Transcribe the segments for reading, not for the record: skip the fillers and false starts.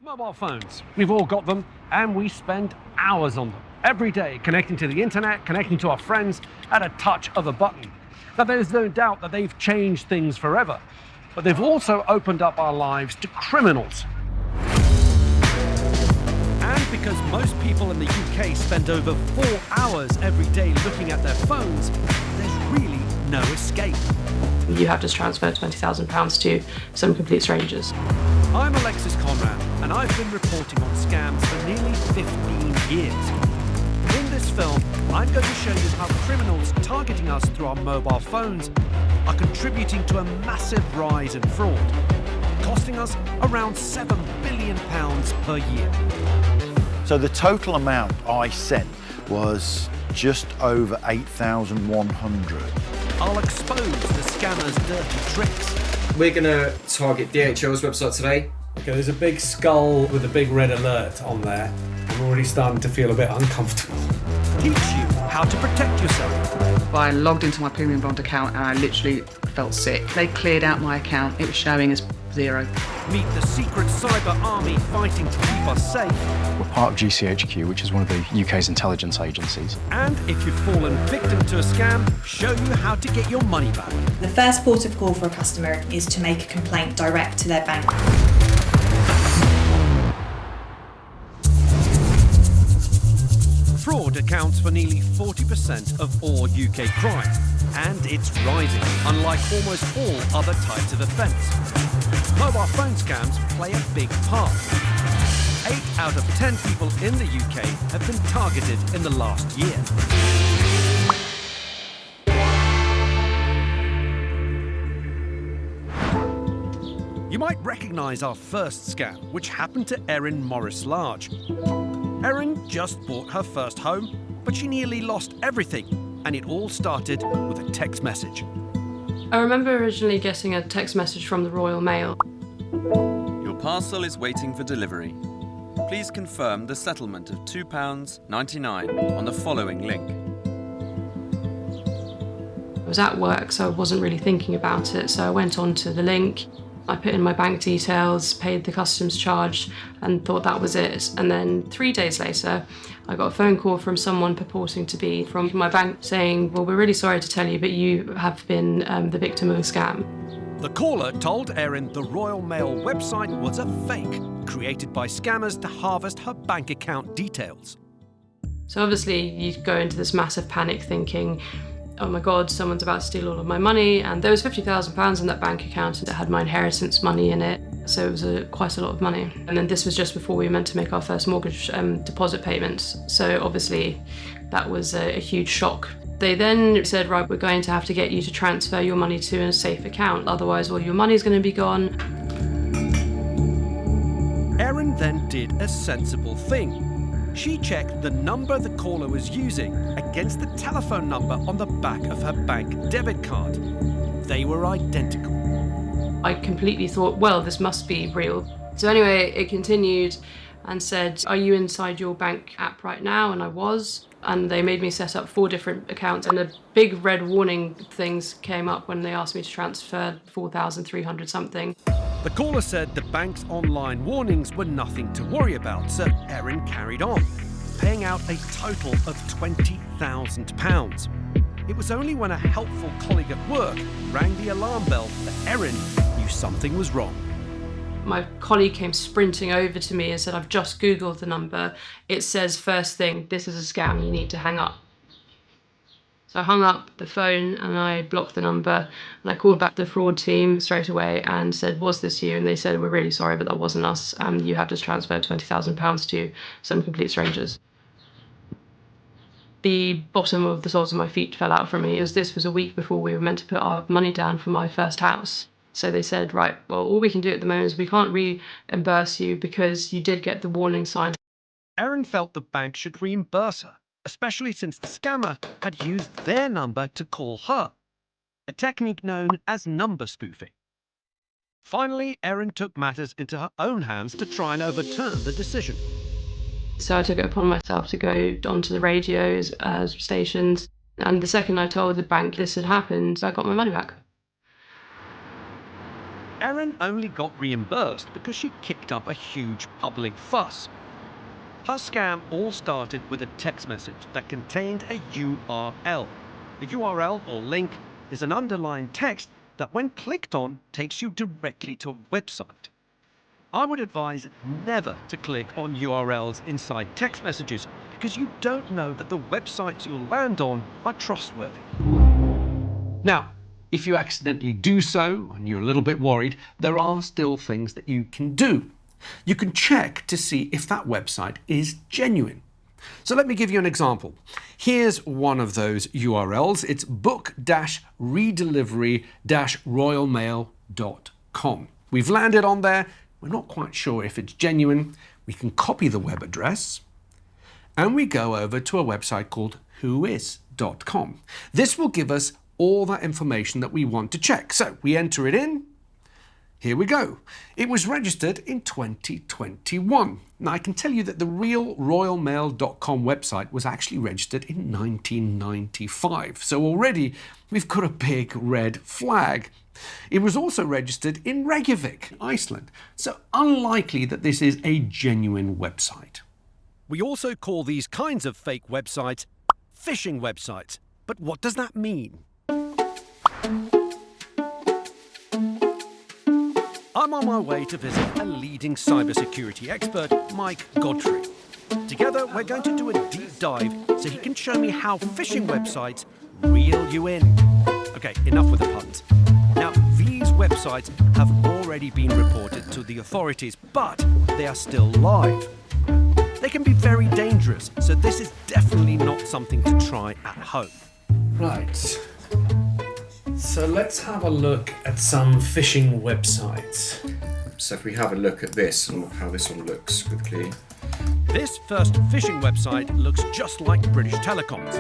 Mobile phones. We've all got them, and we spend hours on them. Every day, connecting to the internet, connecting to our friends at a touch of a button. Now, there's no doubt that they've changed things forever, but they've also opened up our lives to criminals. And because most people in the UK spend over 4 hours every day looking at their phones, there's really no escape. You have just transferred £20,000 to some complete strangers. I'm Alexis Conrad, and I've been reporting on scams for nearly 15 years. In this film, I'm going to show you how criminals targeting us through our mobile phones are contributing to a massive rise in fraud, costing us around £7 billion per year. So the total amount I sent was just over 8,100. I'll expose the scammers' dirty tricks. We're going to target DHL's website today. Okay, there's a big skull with a big red alert on there. I'm already starting to feel a bit uncomfortable. Teach you how to protect yourself. I logged into my Premium Blonde account and I literally felt sick. They cleared out my account. It was showing as 0. Meet the secret cyber army fighting to keep us safe. We're part of GCHQ, which is one of the UK's intelligence agencies. And if you've fallen victim to a scam, show you how to get your money back. The first port of call for a customer is to make a complaint direct to their bank. Fraud accounts for nearly 40% of all UK crime, and it's rising, unlike almost all other types of offence. Mobile phone scams play a big part. 8 out of 10 people in the UK have been targeted in the last year. You might recognise our first scam, which happened to Erin Morris Large. Erin just bought her first home, but she nearly lost everything, and it all started with a text message. I remember originally getting a text message from the Royal Mail. Your parcel is waiting for delivery. Please confirm the settlement of £2.99 on the following link. I was at work, so I wasn't really thinking about it, so I went on to the link. I put in my bank details, paid the customs charge, and thought that was it. And then 3 days later, I got a phone call from someone purporting to be from my bank saying, well, we're really sorry to tell you, but you have been the victim of a scam. The caller told Erin the Royal Mail website was a fake, created by scammers to harvest her bank account details. So obviously you go into this massive panic thinking, oh my God, someone's about to steal all of my money. And there was £50,000 in that bank account and it had my inheritance money in it. So it was quite a lot of money. And then this was just before we were meant to make our first mortgage deposit payments. So obviously that was a huge shock. They then said, right, we're going to have to get you to transfer your money to a safe account. Otherwise, all your money's going to be gone. Erin then did a sensible thing. She checked the number the caller was using against the telephone number on the back of her bank debit card. They were identical. I completely thought, well, this must be real. So anyway, it continued and said, are you inside your bank app right now? And I was. And they made me set up 4 different accounts, and the big red warning things came up when they asked me to transfer 4,300 something. The caller said the bank's online warnings were nothing to worry about, so Erin carried on, paying out a total of £20,000. It was only when a helpful colleague at work rang the alarm bell that Erin knew something was wrong. My colleague came sprinting over to me and said, I've just Googled the number. It says first thing, this is a scam, you need to hang up. So I hung up the phone and I blocked the number and I called back the fraud team straight away and said, was this you? And they said, we're really sorry, but that wasn't us. You have just transferred £20,000 to some complete strangers. The bottom of the soles of my feet fell out from me, as this was a week before we were meant to put our money down for my first house. So they said, right, well, all we can do at the moment is we can't reimburse you because you did get the warning sign. Erin felt the bank should reimburse her, especially since the scammer had used their number to call her, a technique known as number spoofing. Finally, Erin took matters into her own hands to try and overturn the decision. So I took it upon myself to go onto the radio stations, and the second I told the bank this had happened, I got my money back. Erin only got reimbursed because she kicked up a huge public fuss. Her scam all started with a text message that contained a URL. The URL or link is an underlined text that when clicked on takes you directly to a website. I would advise never to click on URLs inside text messages because you don't know that the websites you'll land on are trustworthy. Now, if you accidentally do so and you're a little bit worried, there are still things that you can do. You can check to see if that website is genuine. So let me give you an example. Here's one of those URLs. It's book-redelivery-royalmail.com. We've landed on there. We're not quite sure if it's genuine. We can copy the web address and we go over to a website called whois.com. This will give us all that information that we want to check. So we enter it in. Here we go. It was registered in 2021. Now I can tell you that the real royalmail.com website was actually registered in 1995. So already we've got a big red flag. It was also registered in Reykjavik, Iceland. So unlikely that this is a genuine website. We also call these kinds of fake websites phishing websites. But what does that mean? I'm on my way to visit a leading cybersecurity expert, Mike Godfrey. Together, we're going to do a deep dive so he can show me how phishing websites reel you in. Okay, enough with the puns. Now, these websites have already been reported to the authorities, but they are still live. They can be very dangerous, so this is definitely not something to try at home. Right. So let's have a look at some phishing websites. So if we have a look at this and how this one looks quickly. This first phishing website looks just like British Telecoms.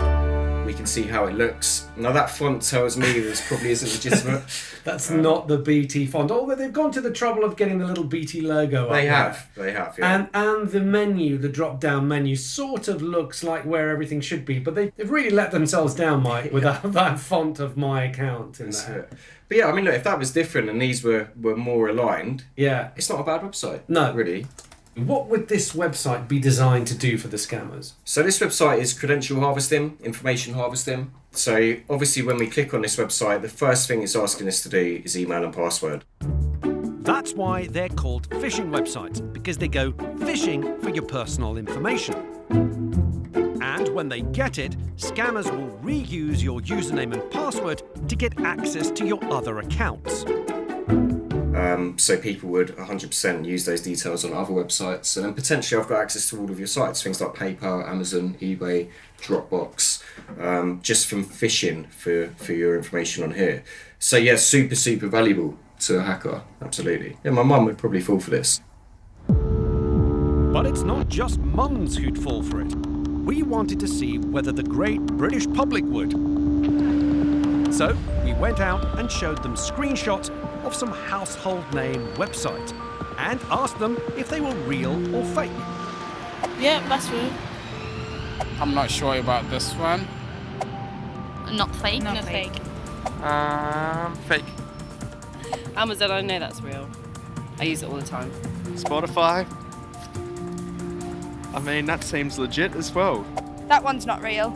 We can see how it looks. Now that font tells me this probably isn't legitimate. That's not the BT font, although they've gone to the trouble of getting the little BT logo up. They have, yeah. And the menu, the drop-down menu, sort of looks like where everything should be, but they've really let themselves down, Mike, with that font of my account in there. But yeah, I mean, look, if that was different and these were more aligned, yeah, it's not a bad website. No. Really. What would this website be designed to do for the scammers? So this website is credential harvesting, information harvesting. So obviously when we click on this website, the first thing it's asking us to do is email and password. That's why they're called phishing websites, because they go fishing for your personal information. And when they get it, scammers will reuse your username and password to get access to your other accounts. So people would 100% use those details on other websites, and then potentially I've got access to all of your sites, things like PayPal, Amazon, eBay, Dropbox, just from phishing for your information on here. So yeah, super valuable to a hacker, absolutely. Yeah, my mum would probably fall for this. But it's not just mums who'd fall for it. We wanted to see whether the great British public would. So we went out and showed them screenshots of some household name websites and asked them if they were real or fake. Yeah, that's real. I'm not sure about this one. Not fake. Not fake. Fake. Amazon, I know that's real. I use it all the time. Spotify. I mean, that seems legit as well. That one's not real.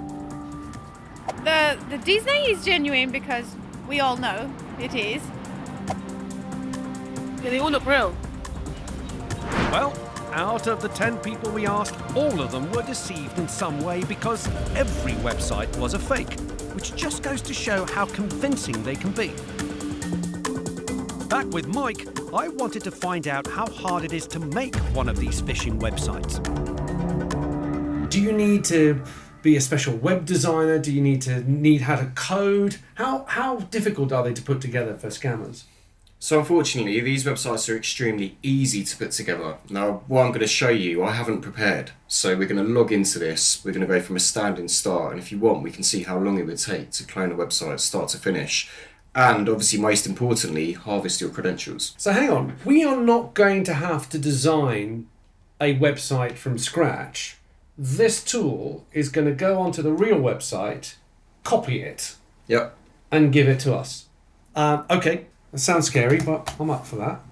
The Disney is genuine because we all know it is. Yeah, they all look real. Well, out of the 10 people we asked, all of them were deceived in some way because every website was a fake, which just goes to show how convincing they can be. Back with Mike, I wanted to find out how hard it is to make one of these phishing websites. Do you need to be a special web designer? Do you need how to code? How difficult are they to put together for scammers? So unfortunately, these websites are extremely easy to put together. Now, what I'm going to show you, I haven't prepared. So we're going to log into this. We're going to go from a standing start. And if you want, we can see how long it would take to clone a website start to finish. And obviously, most importantly, harvest your credentials. So hang on, we are not going to have to design a website from scratch. This tool is going to go onto the real website, copy it, yep, and give it to us. Okay, That sounds scary, but I'm up for that.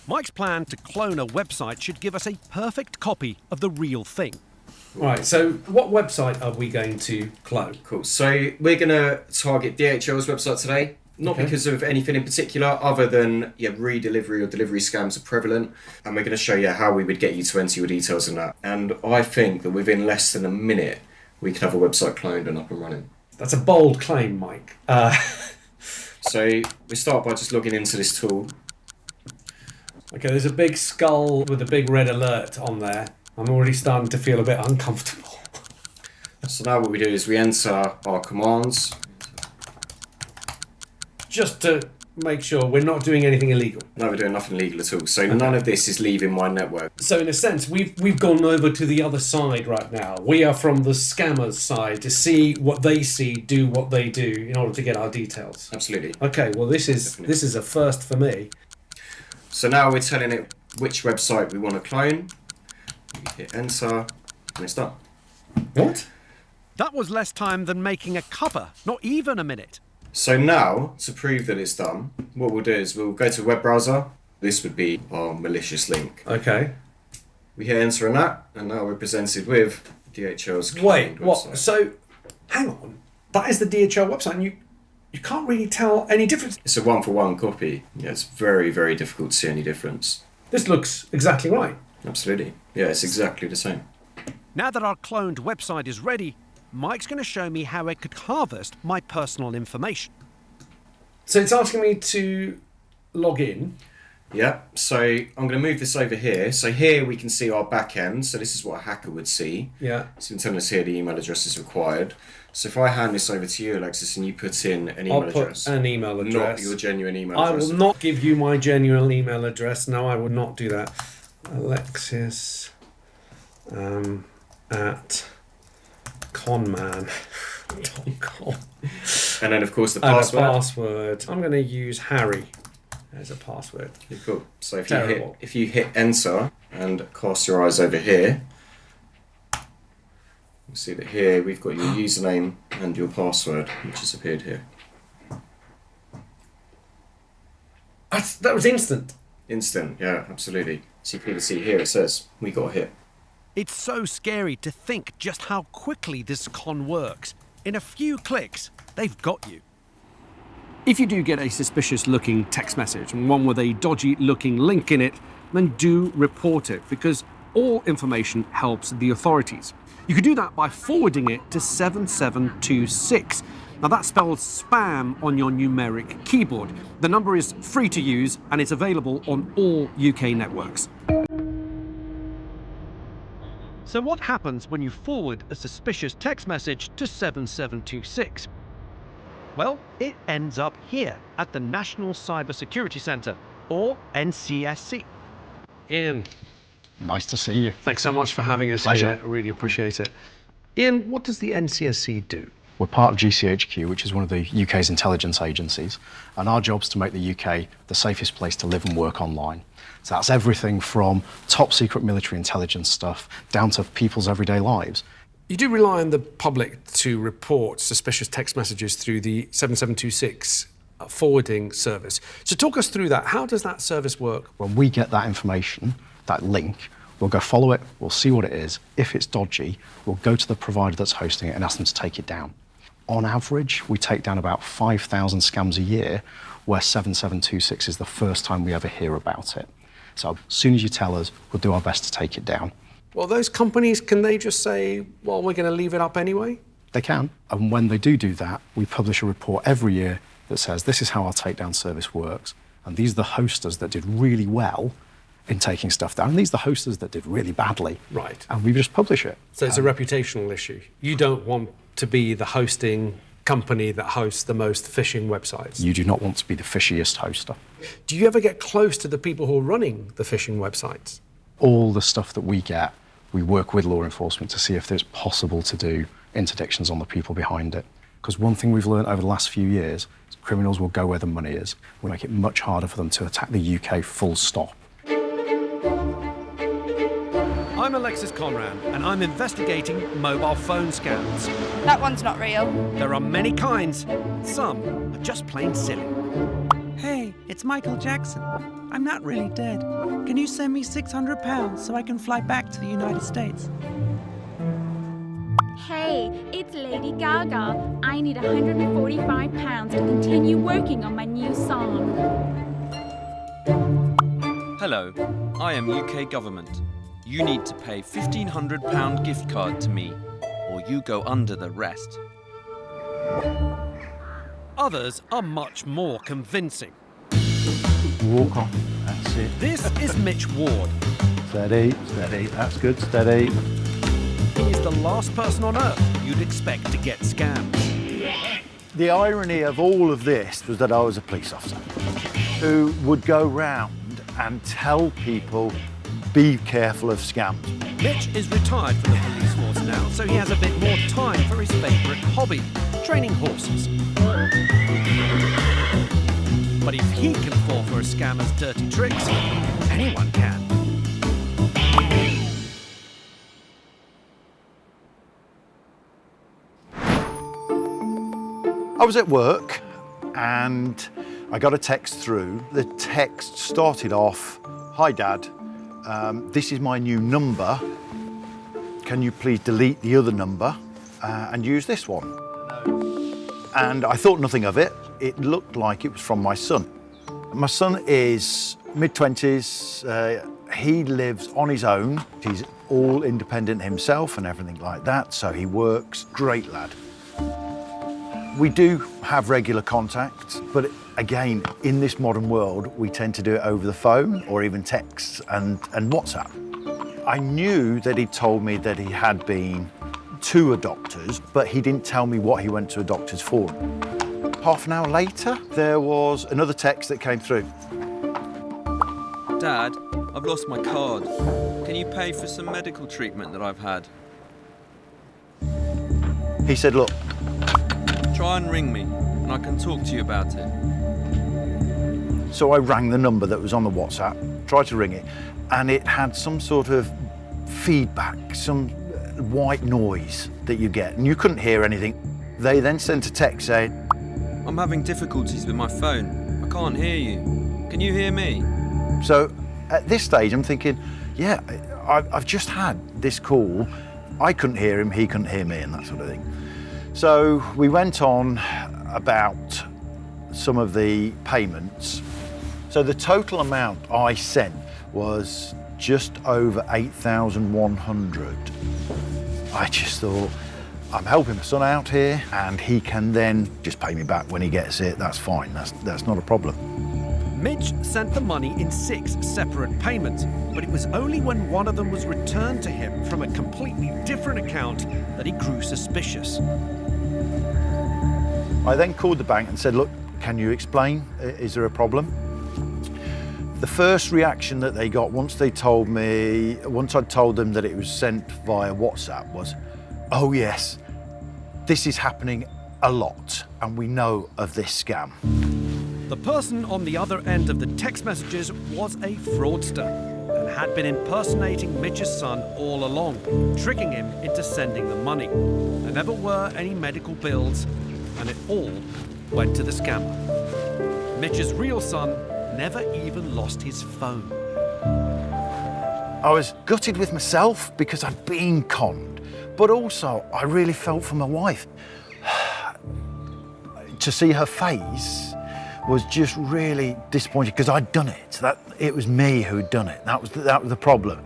Mike's plan to clone a website should give us a perfect copy of the real thing. Right, so what website are we going to clone? Cool. So we're going to target DHL's website today. Not because of anything in particular, other than re-delivery or delivery scams are prevalent, and we're going to show you how we would get you to enter your details in that. And I think that within less than a minute, we could have a website cloned and up and running. That's a bold claim, Mike. So we start by just logging into this tool. Okay, there's a big skull with a big red alert on there. I'm already starting to feel a bit uncomfortable. So now what we do is we enter our commands. Just to make sure we're not doing anything illegal. No, we're doing nothing illegal at all. So none of this is leaving my network. So in a sense, we've gone over to the other side right now. We are from the scammers' side to see what they see, do what they do in order to get our details. Absolutely. Okay, well this is a first for me. So now we're telling it which website we want to clone. We hit enter, and it's done. What? That was less time than making a cover, not even a minute. So now, to prove that it's done, what we'll do is we'll go to a web browser. This would be our malicious link. Okay. We hit enter on that, and now we're presented with DHL's cloned Wait, what? website. So, hang on. That is the DHL website, and you can't really tell any difference. It's a one-for-one copy. Yeah, it's very, very difficult to see any difference. This looks exactly right. Absolutely. Yeah, it's exactly the same. Now that our cloned website is ready, Mike's going to show me how it could harvest my personal information. So it's asking me to log in. Yeah, so I'm going to move this over here. So here we can see our back end. So this is what a hacker would see. Yeah. So it's telling us here the email address is required. So if I hand this over to you, Alexis, and you put in an email address. An emal address. Not your genuine email address. I will not give you my genuine email address. No, I will not do that. Alexis at conman.com. And then, of course, the password. Password. I'm going to use Harry as a password. Yeah, cool. So if you hit enter and cast your eyes over here, you'll see that here we've got your username and your password, which has appeared here. That was instant. Instant, yeah, absolutely. So you can see here it says, we got a hit. It's so scary to think just how quickly this con works. In a few clicks, they've got you. If you do get a suspicious-looking text message and one with a dodgy-looking link in it, then do report it, because all information helps the authorities. You can do that by forwarding it to 7726. Now that spells spam on your numeric keyboard. The number is free to use and it's available on all UK networks. So what happens when you forward a suspicious text message to 7726? Well, it ends up here at the National Cybersecurity Centre, or NCSC. Ian. Nice to see you. Thanks so much for having us Pleasure. here. I really appreciate it. Ian, what does the NCSC do? We're part of GCHQ, which is one of the UK's intelligence agencies, and our job's to make the UK the safest place to live and work online. So that's everything from top secret military intelligence stuff down to people's everyday lives. You do rely on the public to report suspicious text messages through the 7726 forwarding service. So talk us through that. How does that service work? When we get that information, that link, we'll go follow it, we'll see what it is. If it's dodgy, we'll go to the provider that's hosting it and ask them to take it down. On average, we take down about 5,000 scams a year, where 7726 is the first time we ever hear about it. So as soon as you tell us, we'll do our best to take it down. Well, those companies, can they just say, well, we're going to leave it up anyway? They can. And when they do that, we publish a report every year that says this is how our takedown service works. And these are the hosters that did really well in taking stuff down. And these are the hosters that did really badly. Right. And we just publish it. So it's a reputational issue. You don't want to be the hosting company that hosts the most phishing websites. You do not want to be the fishiest hoster. Do you ever get close to the people who are running the phishing websites? All the stuff that we get, we work with law enforcement to see if it's possible to do interdictions on the people behind it. Because one thing we've learned over the last few years is criminals will go where the money is. We'll make it much harder for them to attack the UK full stop. I'm Alexis Conran, and I'm investigating mobile phone scams. That one's not real. There are many kinds. Some are just plain silly. Hey, It's Michael Jackson. I'm not really dead. Can you send me £600 so I can fly back to the United States? Hey, it's Lady Gaga. I need £145 to continue working on my new song. Hello, I am UK government. You need to pay £1,500 gift card to me, or you go under the rest. Others are much more convincing. Walk on, that's it. This is Mitch Ward. Steady, steady, that's good, steady. He is the last person on earth you'd expect to get scammed. The irony of all of this was that I was a police officer who would go round and tell people, be careful of scams. Mitch is retired from the police force now, so he has a bit more time for his favourite hobby, training horses. But if he can fall for a scammer's dirty tricks, anyone can. I was at work and I got a text through. The text started off, "Hi Dad, this is my new number. Can you please delete the other number and use this one?" And I thought nothing of it. It looked like it was from my son. My son is mid-20s. He lives on his own. He's all independent himself and everything like that, so he works. Great lad. We do have regular contact, but again, in this modern world, we tend to do it over the phone or even texts and WhatsApp. I knew that he told me that he had been to a doctor's, but he didn't tell me what he went to a doctor's for. Half an hour later, there was another text that came through. Dad, I've lost my card. Can you pay for some medical treatment that I've had? He said, "Look, try and ring me, and I can talk to you about it." So I rang the number that was on the WhatsApp, tried to ring it, and it had some sort of feedback, some white noise that you get, and you couldn't hear anything. They then sent a text saying, "I'm having difficulties with my phone. I can't hear you. Can you hear me?" So at this stage, I'm thinking, yeah, I've just had this call. I couldn't hear him, he couldn't hear me, and that sort of thing. So we went on about some of the payments. So the total amount I sent was just over 8,100. I just thought, I'm helping my son out here and he can then just pay me back when he gets it. That's fine, that's not a problem. Mitch sent the money in 6 separate payments, but it was only when one of them was returned to him from a completely different account that he grew suspicious. I then called the bank and said, "Look, can you explain? Is there a problem?" The first reaction that they got once I'd told them that it was sent via WhatsApp was, "Oh yes, this is happening a lot and we know of this scam." The person on the other end of the text messages was a fraudster and had been impersonating Mitch's son all along, tricking him into sending the money. There never were any medical bills, and it all went to the scammer. Mitch's real son never even lost his phone. I was gutted with myself because I'd been conned, but also I really felt for my wife. To see her face was just really disappointing because I'd done it. It was me who'd done it. That was the problem,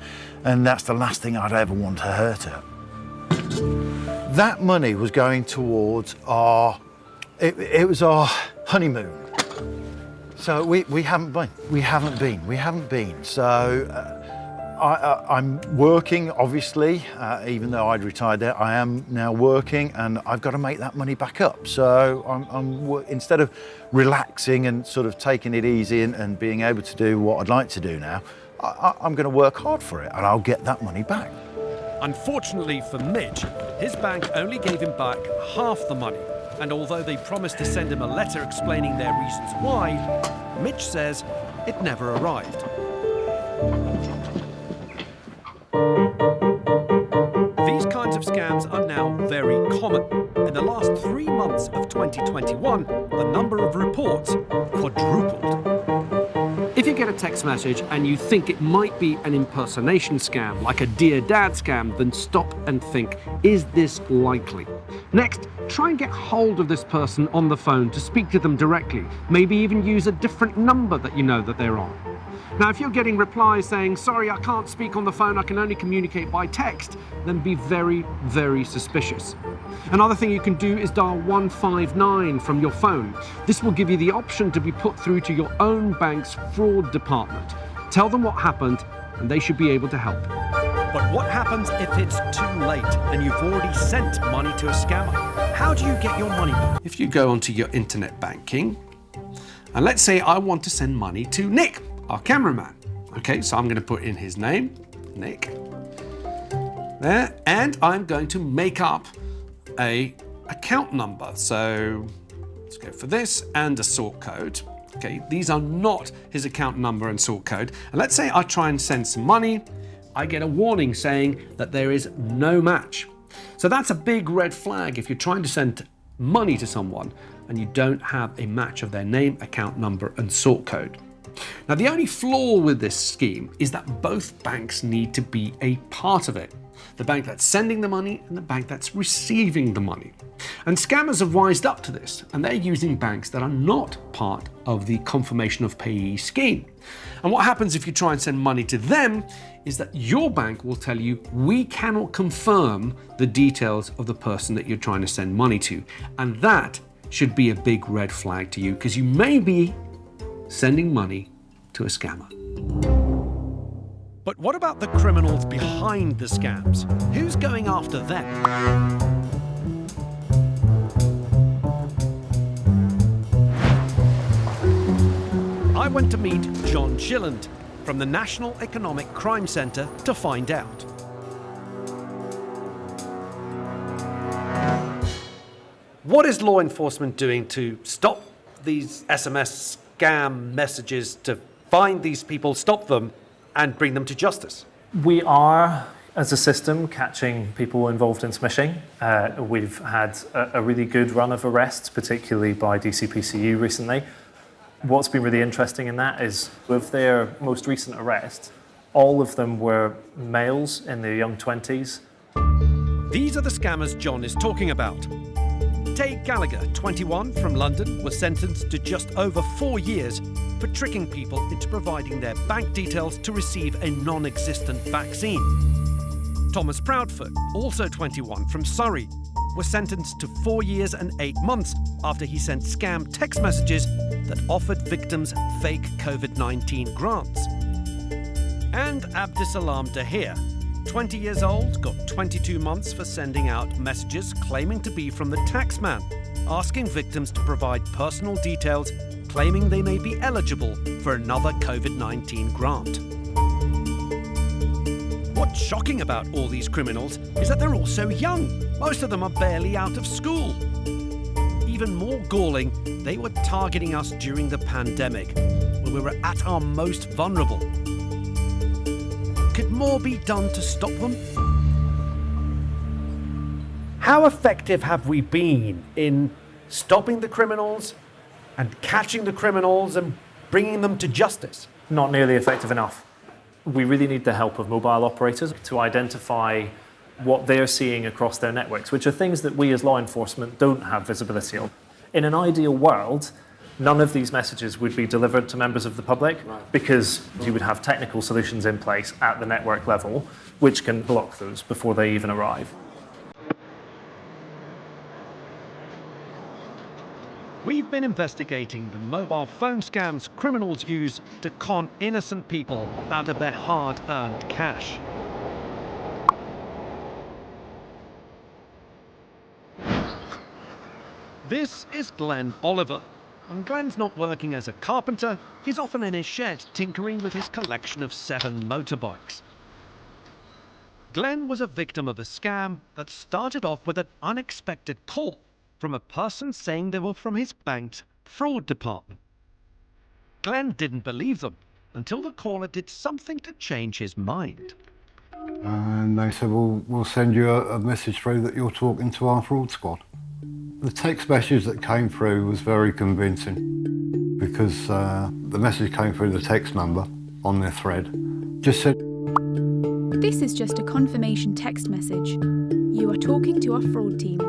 and that's the last thing I'd ever want to hurt her. That money was going towards our honeymoon. So we haven't been. So I'm working, obviously, even though I'd retired there, I am now working and I've got to make that money back up. So instead of relaxing and sort of taking it easy and being able to do what I'd like to do now, I'm going to work hard for it and I'll get that money back. Unfortunately for Mitch, his bank only gave him back half the money. And although they promised to send him a letter explaining their reasons why, Mitch says it never arrived. These kinds of scams are now very common. In the last 3 months of 2021, the number of reports quadrupled. get a text message and you think it might be an impersonation scam, like a Dear Dad scam, then stop and think, is this likely? Next, try and get hold of this person on the phone to speak to them directly. Maybe even use a different number that you know that they're on. Now, if you're getting replies saying, sorry, I can't speak on the phone, I can only communicate by text, then be very, very suspicious. Another thing you can do is dial 159 from your phone. This will give you the option to be put through to your own bank's fraud department. Tell them what happened, and they should be able to help. But what happens if it's too late and you've already sent money to a scammer? How do you get your money back? If you go onto your internet banking, and let's say I want to send money to Nick, our cameraman. Okay, so I'm going to put in his name, Nick, there, and I'm going to make up a account number. So let's go for this and a sort code. Okay, these are not his account number and sort code. And let's say I try and send some money, I get a warning saying that there is no match. So that's a big red flag if you're trying to send money to someone and you don't have a match of their name, account number, and sort code. Now, the only flaw with this scheme is that both banks need to be a part of it. The bank that's sending the money and the bank that's receiving the money. And scammers have wised up to this, and they're using banks that are not part of the confirmation of payee scheme. And what happens if you try and send money to them is that your bank will tell you, we cannot confirm the details of the person that you're trying to send money to. And that should be a big red flag to you, because you may be sending money to a scammer. But what about the criminals behind the scams? Who's going after them? I went to meet John Gilland from the National Economic Crime Centre to find out. What is law enforcement doing to stop these SMS scam messages, to find these people, stop them, and bring them to justice? We are, as a system, catching people involved in smishing. We've had a really good run of arrests, particularly by DCPCU recently. What's been really interesting in that is, with their most recent arrests, all of them were males in their young 20s. These are the scammers John is talking about. Tay Gallagher, 21, from London, was sentenced to just over 4 years for tricking people into providing their bank details to receive a non-existent vaccine. Thomas Proudfoot, also 21, from Surrey, was sentenced to 4 years and 8 months after he sent scam text messages that offered victims fake COVID-19 grants. And Abdisalam Dahir, 20 years old, got 22 months for sending out messages claiming to be from the taxman, asking victims to provide personal details, claiming they may be eligible for another COVID-19 grant. What's shocking about all these criminals is that they're all so young. Most of them are barely out of school. Even more galling, they were targeting us during the pandemic, when we were at our most vulnerable. Could more be done to stop them? How effective have we been in stopping the criminals and catching the criminals and bringing them to justice? Not nearly effective enough. We really need the help of mobile operators to identify what they're seeing across their networks, which are things that we as law enforcement don't have visibility of. In an ideal world, none of these messages would be delivered to members of the public, because you would have technical solutions in place at the network level which can block those before they even arrive. We've been investigating the mobile phone scams criminals use to con innocent people out of their hard-earned cash. This is Glenn Oliver. And Glenn's not working as a carpenter, he's often in his shed tinkering with his collection of 7 motorbikes. Glenn was a victim of a scam that started off with an unexpected call from a person saying they were from his bank's fraud department. Glenn didn't believe them until the caller did something to change his mind. And they said, well, we'll send you a message through that you're talking to our fraud squad. The text message that came through was very convincing. because the message came through the text number on their thread. Just said, This is just a confirmation text message. You are talking to our fraud team.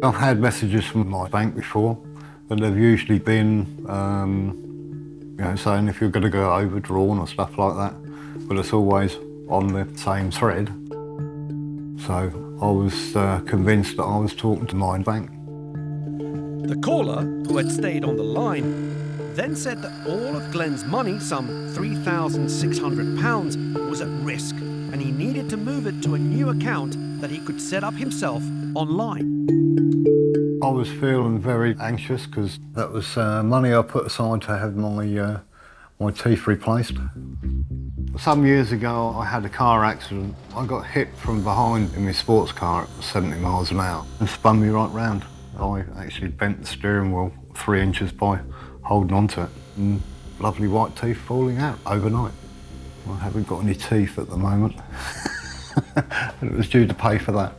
I've had messages from my bank before, and they've usually been, saying if you're going to go overdrawn or stuff like that, but it's always on the same thread. So I was convinced that I was talking to my bank. The caller, who had stayed on the line, then said that all of Glenn's money, some £3,600, was at risk, and he needed to move it to a new account that he could set up himself online. I was feeling very anxious because that was money I put aside to have my teeth replaced. Some years ago I had a car accident. I got hit from behind in my sports car at 70 miles an hour and spun me right round. I actually bent the steering wheel 3 inches by holding onto it, and lovely white teeth falling out overnight. I haven't got any teeth at the moment, and it was due to pay for that.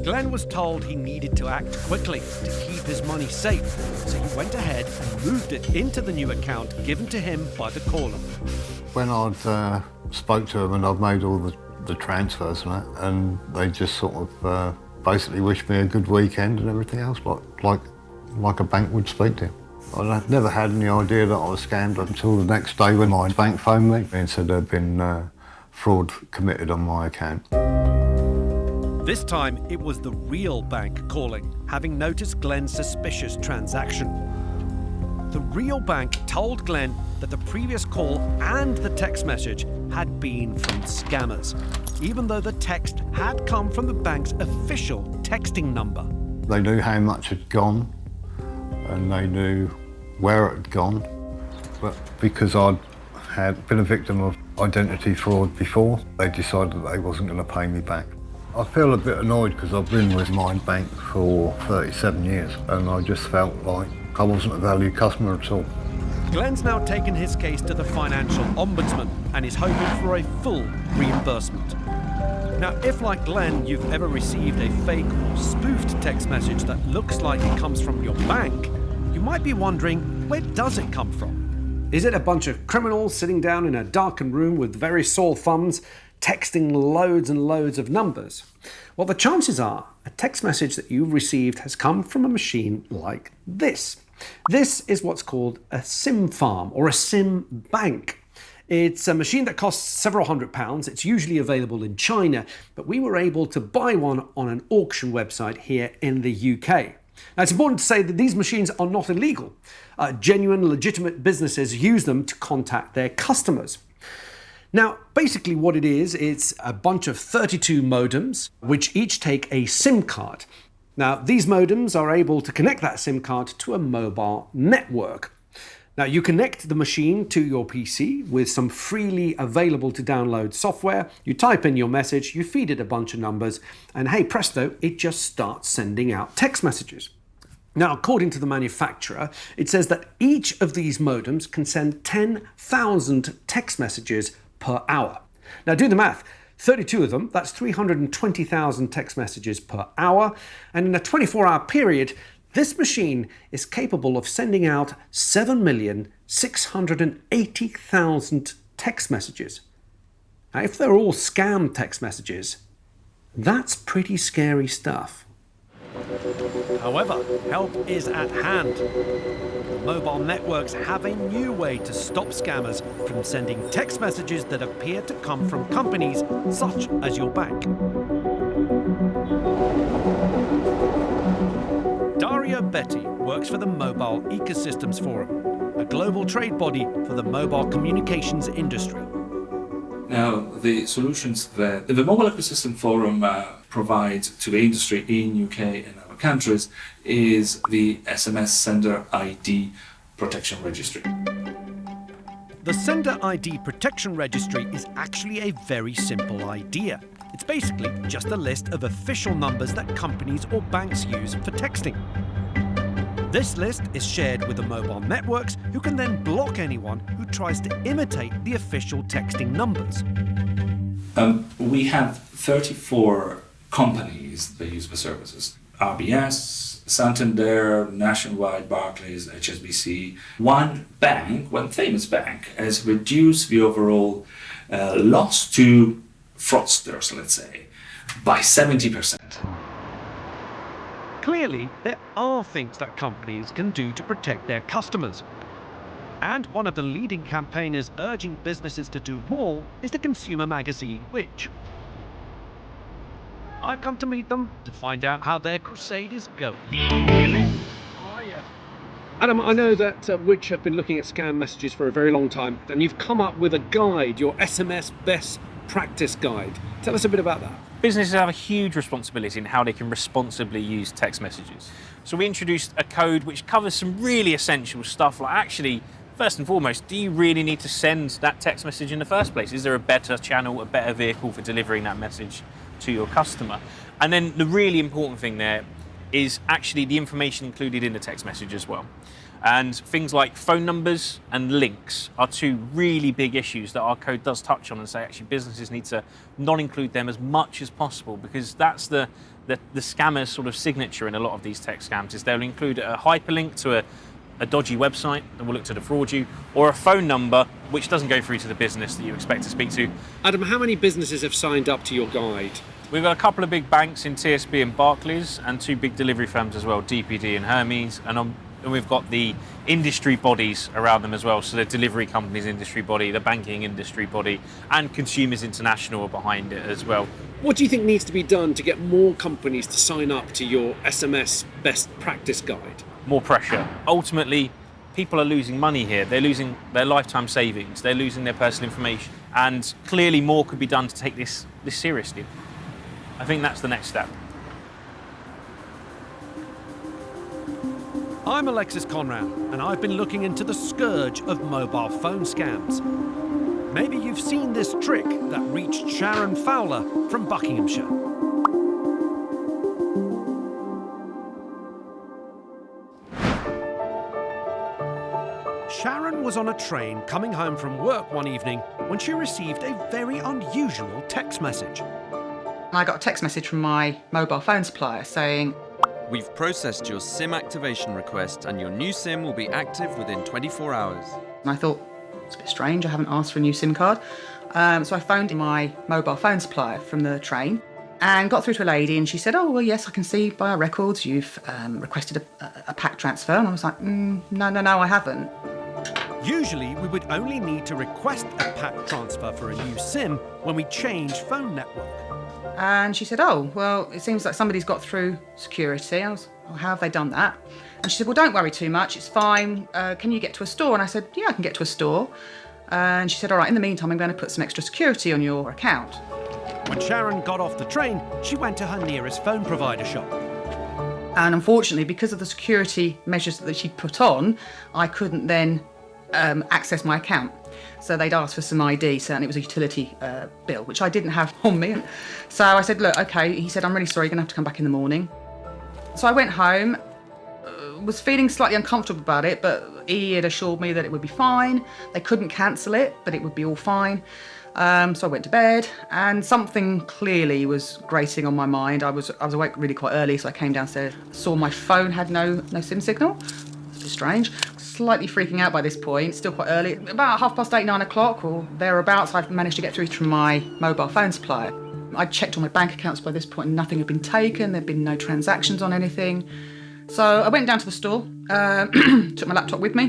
Glenn was told he needed to act quickly to keep his money safe, so he went ahead and moved it into the new account given to him by the caller. When I'd spoke to them and I'd made all the transfers and that, and they just sort of basically wished me a good weekend and everything else, like a bank would speak to. I'd never had any idea that I was scammed until the next day when my bank phoned me and said there'd been fraud committed on my account. This time, it was the real bank calling, having noticed Glenn's suspicious transaction. The real bank told Glenn that the previous call and the text message had been from scammers, even though the text had come from the bank's official texting number. They knew how much had gone, and they knew where it had gone, but because I'd had been a victim of identity fraud before, they decided that they wasn't going to pay me back. I feel a bit annoyed because I've been with my bank for 37 years, and I just felt like I wasn't a valued customer at all. Glenn's now taken his case to the Financial Ombudsman and is hoping for a full reimbursement. Now, if like Glenn, you've ever received a fake or spoofed text message that looks like it comes from your bank, you might be wondering, where does it come from? Is it a bunch of criminals sitting down in a darkened room with very sore thumbs, texting loads and loads of numbers? Well, the chances are a text message that you've received has come from a machine like this. This is what's called a SIM farm or a SIM bank. It's a machine that costs several £100s. It's usually available in China, but we were able to buy one on an auction website here in the UK. Now, it's important to say that these machines are not illegal. Genuine, legitimate businesses use them to contact their customers. Now, basically what it is, it's a bunch of 32 modems, which each take a SIM card. Now, these modems are able to connect that SIM card to a mobile network. Now, you connect the machine to your PC with some freely available to download software. You type in your message, you feed it a bunch of numbers, and hey, presto, it just starts sending out text messages. Now, according to the manufacturer, it says that each of these modems can send 10,000 text messages per hour. Now, do the math. 32 of them, that's 320,000 text messages per hour. And in a 24-hour period, this machine is capable of sending out 7,680,000 text messages. Now, if they're all scam text messages, that's pretty scary stuff. However, help is at hand. The mobile networks have a new way to stop scammers from sending text messages that appear to come from companies such as your bank. Daria Betty works for the Mobile Ecosystems Forum, a global trade body for the mobile communications industry. Now, the solutions that the Mobile Ecosystem Forum provides to the industry in UK and other countries is the SMS Sender ID Protection Registry. The Sender ID Protection Registry is actually a very simple idea. It's basically just a list of official numbers that companies or banks use for texting. This list is shared with the mobile networks, who can then block anyone who tries to imitate the official texting numbers. We have 34 companies that use the services. RBS, Santander, Nationwide, Barclays, HSBC. One famous bank, has reduced the overall loss to fraudsters, let's say, by 70%. Clearly, there are things that companies can do to protect their customers. And one of the leading campaigners urging businesses to do more is the consumer magazine Which. I've come to meet them to find out how their crusade is going. Adam, I know that Which have been looking at scam messages for a very long time, and you've come up with a guide, your SMS Best Practice Guide. Tell us a bit about that. Businesses have a huge responsibility in how they can responsibly use text messages. So we introduced a code which covers some really essential stuff, like actually, first and foremost, do you really need to send that text message in the first place? Is there a better channel, a better vehicle for delivering that message to your customer? And then the really important thing there is actually the information included in the text message as well. And things like phone numbers and links are two really big issues that our code does touch on and say actually businesses need to not include them as much as possible, because that's the scammer's sort of signature in a lot of these text scams, is they'll include a hyperlink to a dodgy website that will look to defraud you, or a phone number which doesn't go through to the business that you expect to speak to. Adam, how many businesses have signed up to your guide? We've got a couple of big banks in TSB and Barclays, and two big delivery firms as well, DPD and Hermes, and we've got the industry bodies around them as well, so the delivery companies industry body, the banking industry body, and Consumers International are behind it as well. What do you think needs to be done to get more companies to sign up to your SMS Best Practice Guide? More pressure. Ultimately, people are losing money here. They're losing their lifetime savings. They're losing their personal information. And clearly more could be done to take this seriously. I think that's the next step. I'm Alexis Conrad, and I've been looking into the scourge of mobile phone scams. Maybe you've seen this trick that reached Sharon Fowler from Buckinghamshire. Sharon was on a train coming home from work one evening when she received a very unusual text message. I got a text message from my mobile phone supplier saying, "We've processed your SIM activation request and your new SIM will be active within 24 hours. And I thought, it's a bit strange, I haven't asked for a new SIM card. So I phoned my mobile phone supplier from the train and got through to a lady, and she said, "Oh, well, yes, I can see by our records you've requested a pack transfer." And I was like, no, I haven't. Usually, we would only need to request a pack transfer for a new SIM when we change phone network. And she said, "Oh, well, it seems like somebody's got through security." I was, "Well, how have they done that?" And she said, "Well, don't worry too much, it's fine. Can you get to a store?" And I said, "Yeah, I can get to a store." And she said, "All right, in the meantime, I'm going to put some extra security on your account." When Sharon got off the train, she went to her nearest phone provider shop. And unfortunately, because of the security measures that she put on, I couldn't then access my account. So they'd asked for some ID, so, and it was a utility bill, which I didn't have on me. So I said, "Look, okay." He said, "I'm really sorry, you're going to have to come back in the morning." So I went home, was feeling slightly uncomfortable about it, but he had assured me that it would be fine. They couldn't cancel it, but it would be all fine. So I went to bed, and something clearly was grating on my mind. I was awake really quite early, so I came downstairs, saw my phone had no SIM signal. It's a bit strange. Slightly freaking out by this point, still quite early. About 8:30, 9 o'clock or thereabouts, I've managed to get through to my mobile phone supplier. I'd checked all my bank accounts by this point and nothing had been taken, there'd been no transactions on anything. So I went down to the store, took my laptop with me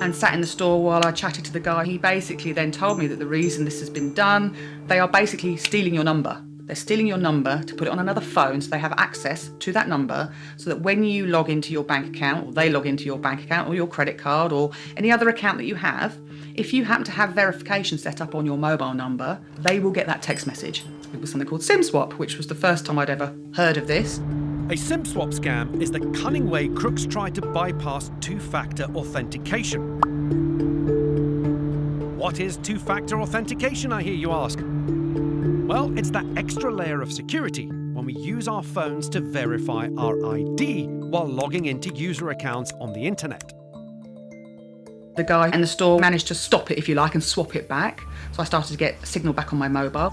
and sat in the store while I chatted to the guy. He basically then told me that the reason this has been done, they are basically stealing your number. They're stealing your number to put it on another phone so they have access to that number so that when you log into your bank account, or they log into your bank account or your credit card or any other account that you have, if you happen to have verification set up on your mobile number, they will get that text message. It was something called SIM swap, which was the first time I'd ever heard of this. A SIM swap scam is the cunning way crooks try to bypass two-factor authentication. What is two-factor authentication, I hear you ask? Well, it's that extra layer of security when we use our phones to verify our ID while logging into user accounts on the internet. The guy in the store managed to stop it, if you like, and swap it back. So I started to get a signal back on my mobile.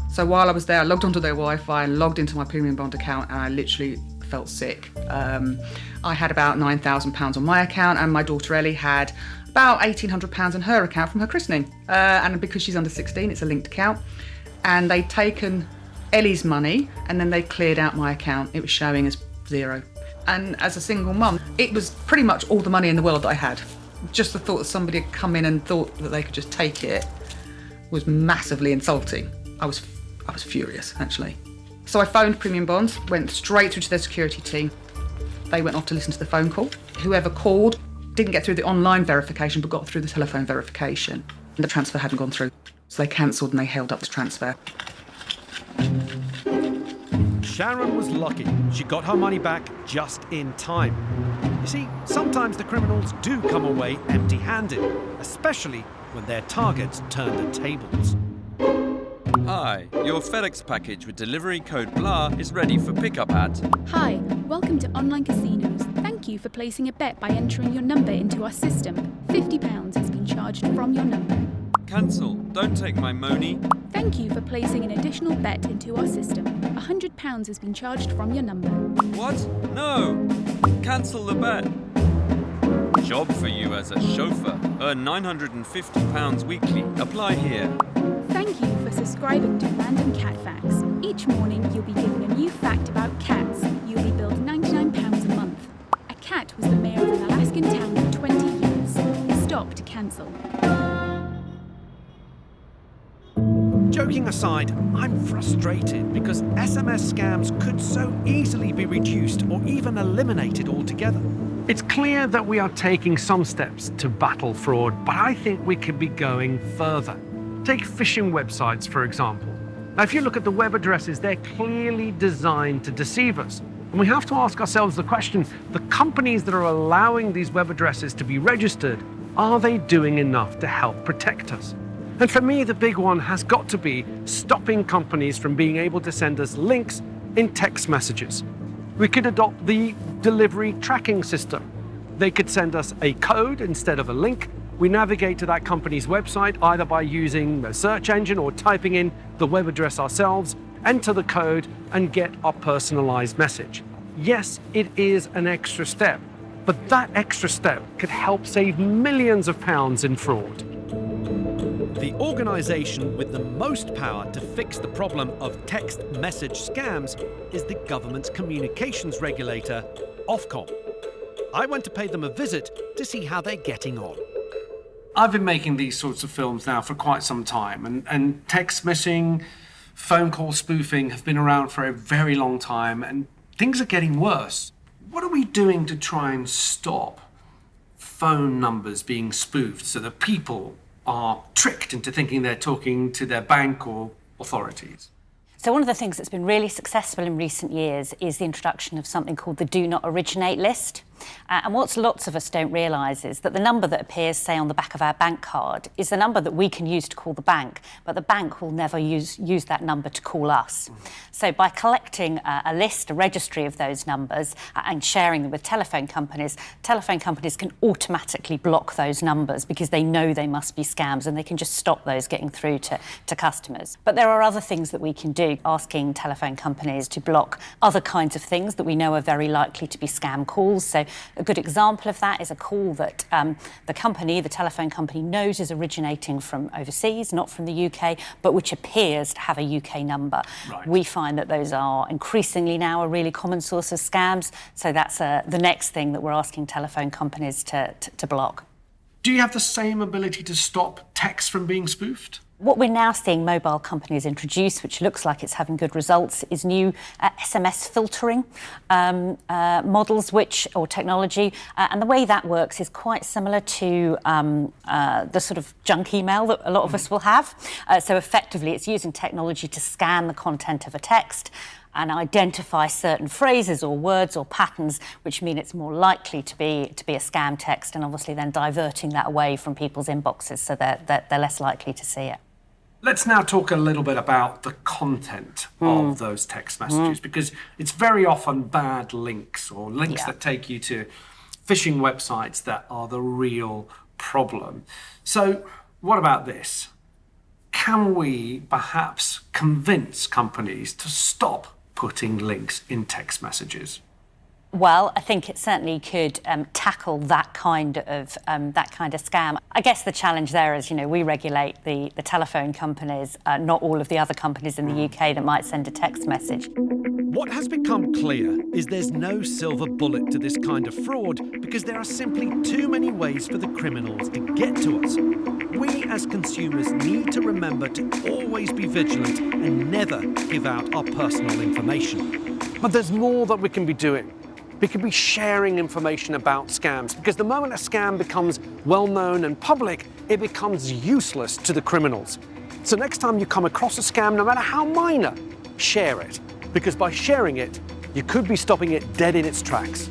So while I was there, I logged onto their Wi-Fi and logged into my Premium Bond account, and I literally felt sick. I had about £9,000 on my account, and my daughter Ellie had about £1,800 in her account from her christening. And because she's under 16, it's a linked account. And they'd taken Ellie's money, and then they cleared out my account. It was showing as zero. And as a single mum, it was pretty much all the money in the world that I had. Just the thought that somebody had come in and thought that they could just take it was massively insulting. I was furious, actually. So I phoned Premium Bonds, went straight through to their security team. They went off to listen to the phone call. Whoever called didn't get through the online verification, but got through the telephone verification. And the transfer hadn't gone through. So they cancelled and they held up the transfer. Sharon was lucky. She got her money back just in time. You see, sometimes the criminals do come away empty-handed, especially when their targets turn the tables. Hi, your FedEx package with delivery code BLAH is ready for pickup at... Hi, welcome to online casinos. Thank you for placing a bet by entering your number into our system. £50 has been charged from your number. Cancel. Don't take my money. Thank you for placing an additional bet into our system. £100 has been charged from your number. What? No! Cancel the bet. Job for you as a chauffeur. Earn £950 weekly. Apply here. Thank you for subscribing to Random Cat Facts. Each morning you'll be given a new fact about cats. You'll be billed £99 a month. A cat was the mayor of an Alaskan town for 20 years. Stop to cancel. Joking aside, I'm frustrated because SMS scams could so easily be reduced or even eliminated altogether. It's clear that we are taking some steps to battle fraud, but I think we could be going further. Take phishing websites, for example. Now, if you look at the web addresses, they're clearly designed to deceive us. And we have to ask ourselves the question, the companies that are allowing these web addresses to be registered, are they doing enough to help protect us? And for me, the big one has got to be stopping companies from being able to send us links in text messages. We could adopt the delivery tracking system. They could send us a code instead of a link. We navigate to that company's website either by using a search engine or typing in the web address ourselves, enter the code, and get our personalized message. Yes, it is an extra step, but that extra step could help save millions of pounds in fraud. The organisation with the most power to fix the problem of text message scams is the government's communications regulator, Ofcom. I went to pay them a visit to see how they're getting on. I've been making these sorts of films now for quite some time, and text messaging, phone call spoofing have been around for a very long time, and things are getting worse. What are we doing to try and stop phone numbers being spoofed so that people are tricked into thinking they're talking to their bank or authorities? So one of the things that's been really successful in recent years is the introduction of something called the Do Not Originate list. And what lots of us don't realise is that the number that appears, say, on the back of our bank card is the number that we can use to call the bank, but the bank will never use that number to call us. So by collecting a list, a registry of those numbers and sharing them with telephone companies can automatically block those numbers because they know they must be scams and they can just stop those getting through to customers. But there are other things that we can do, asking telephone companies to block other kinds of things that we know are very likely to be scam calls. So a good example of that is a call that the telephone company knows is originating from overseas, not from the UK, but which appears to have a UK number. Right. We find that those are increasingly now a really common source of scams, so that's the next thing that we're asking telephone companies to block. Do you have the same ability to stop text from being spoofed? What we're now seeing mobile companies introduce, which looks like it's having good results, is new SMS filtering models, or technology. And the way that works is quite similar to the sort of junk email that a lot of us will have. So effectively, it's using technology to scan the content of a text and identify certain phrases or words or patterns which mean it's more likely to be a scam text, and obviously then diverting that away from people's inboxes so they're less likely to see it. Let's now talk a little bit about the content of those text messages, because it's very often bad links or links that take you to phishing websites that are the real problem. So what about this? can we perhaps convince companies to stop putting links in text messages? Well, I think it certainly could tackle that kind of scam. I guess the challenge there is, we regulate the telephone companies, not all of the other companies in the UK that might send a text message. What has become clear is there's no silver bullet to this kind of fraud because there are simply too many ways for the criminals to get to us. We as consumers need to remember to always be vigilant and never give out our personal information. But there's more that we can be doing. We could be sharing information about scams, because the moment a scam becomes well-known and public, it becomes useless to the criminals. So next time you come across a scam, no matter how minor, share it, because by sharing it, you could be stopping it dead in its tracks.